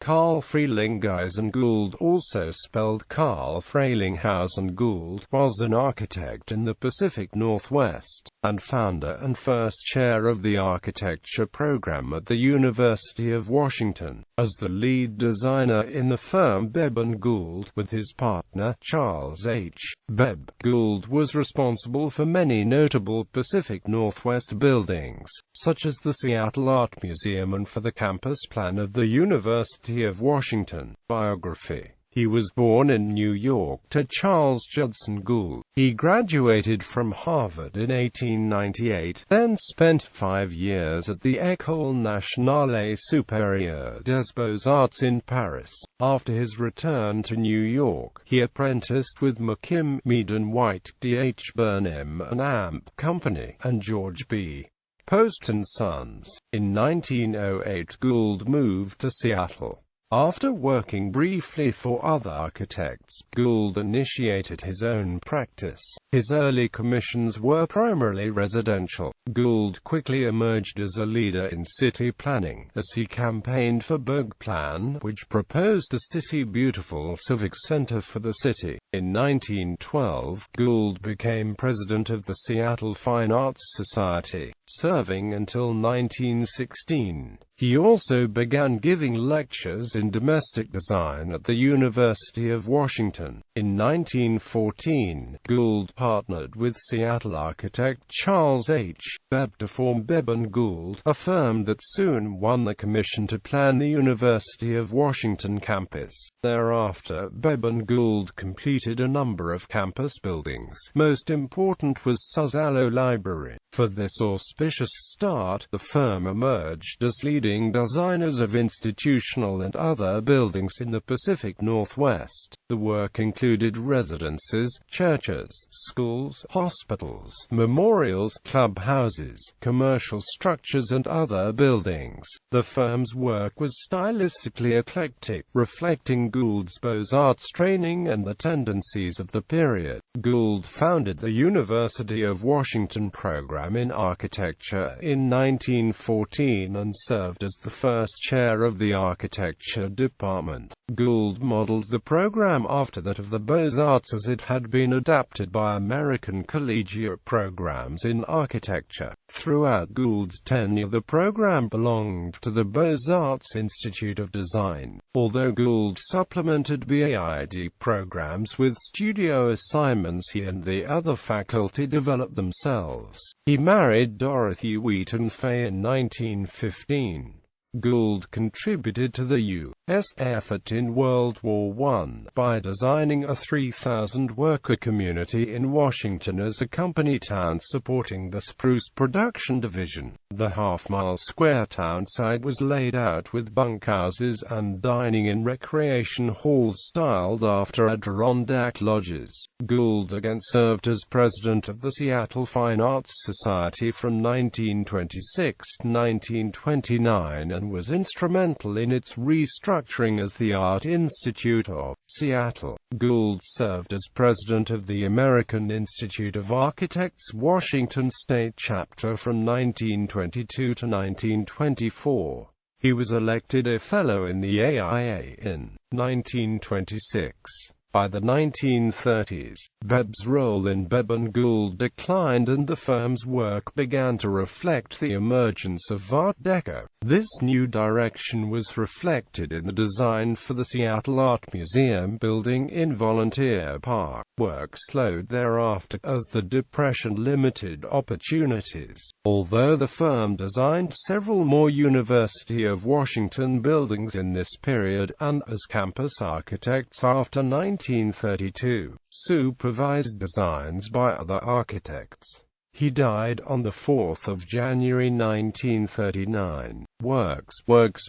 Carl Freylinghuysen Gould, also spelled Carl Freylinghausen Gould, was an architect in the Pacific Northwest, and founder and first chair of the architecture program at the University of Washington. As the lead designer in the firm Bebb and Gould, with his partner, Charles H.Bebb Gould, was responsible for many notable Pacific Northwest buildings, such as the Seattle Art Museum, and for the campus plan of the University of Washington. Biography. He was born in New York to Charles Judson Gould. He graduated from Harvard in 1898, then spent 5 years at the École Nationale Supérieure des Beaux-Arts in Paris. After his return to New York, he apprenticed with McKim, Mead & White, D.H. Burnham and Amp Company, and George B. Post & Sons. In 1908, Gould moved to Seattle. After working briefly for other architects, Gould initiated his own practice. His early commissions were primarily residential. Gould quickly emerged as a leader in city planning, as he campaigned for Bergplan, which proposed a city beautiful civic center for the city. In 1912, Gould became president of the Seattle Fine Arts Society, serving until 1916. He also began giving lectures in domestic design at the University of Washington. In 1914, Gould partnered with Seattle architect Charles H.Bebb to form Bebb and Gould, a firm that soon won the commission to plan the University of Washington campus. Thereafter, Bebb and Gould completed a number of campus buildings. Most important was Suzzallo Library. For this auspicious start, the firm emerged as leading designers of institutional and other buildings in the Pacific Northwest. The work included residences, churches, schools, hospitals, memorials, clubhouses, commercial structures and other buildings. The firm's work was stylistically eclectic, reflecting Gould's Beaux-Arts training and the tendencies of the period. Gould founded the University of Washington program in architecture in 1914 and served as the first chair of the architecture department. Gould modeled the program after that of the Beaux-Arts, as it had been adapted by American collegiate programs in architecture. Throughout Gould's tenure, the program belonged to the Beaux-Arts Institute of Design, although Gould supplemented BAID programs with studio assignments he and the other faculty developed themselves. He married Dorothy Wheaton Fay in 1915. Gould contributed to the U.S. effort in World War I by designing a 3,000-worker community in Washington as a company town supporting the spruce production division. The half-mile square town site was laid out with bunkhouses and dining and recreation halls styled after Adirondack lodges. Gould again served as president of the Seattle Fine Arts Society from 1926 to 1929 and was instrumental in its restructuring as the Art Institute of Seattle. Gould served as president of the American Institute of Architects Washington State Chapter from 1922 to 1924. He was elected a fellow in the AIA in 1926. By the 1930s, Bebb's role in Bebb and Gould declined and the firm's work began to reflect the emergence of Art Deco. This new direction was reflected in the design for the Seattle Art Museum building in Volunteer Park. Work slowed thereafter, as the Depression limited opportunities. Although the firm designed several more University of Washington buildings in this period, and as campus architects after 1932, supervised designs by other architects. He died on the 4th of January 1939. Works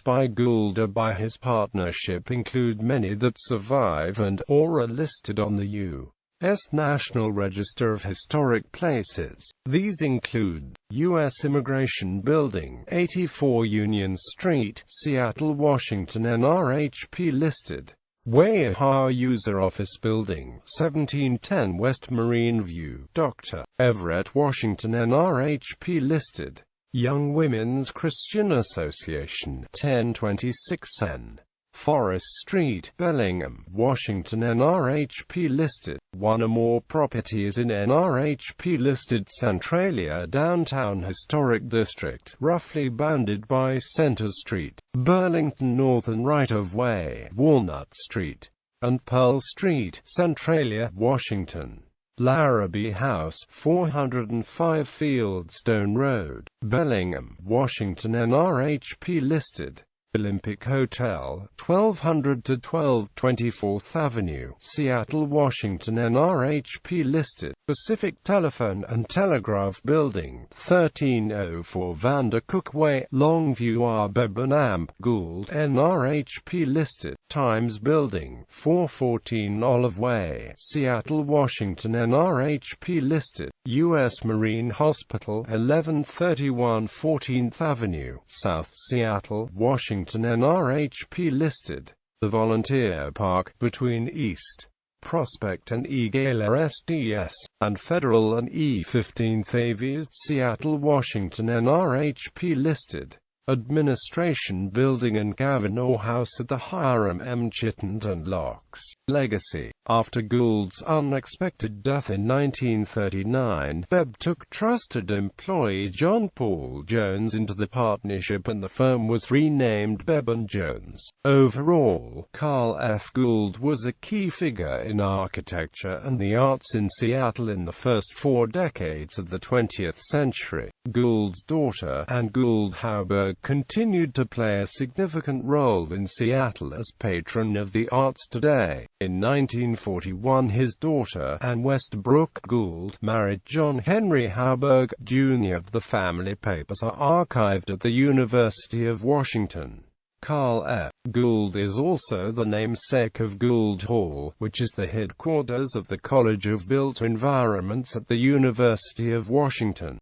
by Gould or by his partnership include many that survive and/or are listed on the U.S. National Register of Historic Places. These include U.S. Immigration Building, 84 Union Street, Seattle, Washington, NRHP listed. Waiha User Office Building, 1710 West Marine View, Dr. Everett, Washington, NRHP listed. Young Women's Christian Association, 1026 N. Forest Street, Bellingham, Washington. NRHP listed. One or more properties in NRHP listed Centralia Downtown Historic District, roughly bounded by Center Street, Burlington Northern Right-of-Way, Walnut Street, and Pearl Street, Centralia, Washington. Larrabee House, 405 Fieldstone Road, Bellingham, Washington. NRHP listed. Olympic Hotel, 1200 to 1224th Avenue, Seattle, Washington. NRHP listed. Pacific Telephone and Telegraph Building, 1304 Vandercook Way, Longview. Bebb and Gould. NRHP listed. Times Building, 414 Olive Way, Seattle, Washington. NRHP listed. U.S. Marine Hospital, 1131 14th Avenue, South Seattle, Washington. NRHP listed. The Volunteer Park, between East Prospect and E. Gaylor SDS, and Federal and E15th Avies, Seattle, Washington. NRHP listed. Administration Building and Kavanaugh House at the Hiram M. Chittenden Locks. Legacy. After Gould's unexpected death in 1939, Bebb took trusted employee John Paul Jones into the partnership and the firm was renamed Bebb and Jones. Overall, Carl F. Gould was a key figure in architecture and the arts in Seattle in the first 4 decades of the 20th century. Gould's daughter, Anne Gould Hauberg, continued to play a significant role in Seattle as patron of the arts today. In 1941, his daughter, Anne Westbrook Gould, married John Henry Hauberg, Jr. The family papers are archived at the University of Washington. Carl F. Gould is also the namesake of Gould Hall, which is the headquarters of the College of Built Environments at the University of Washington.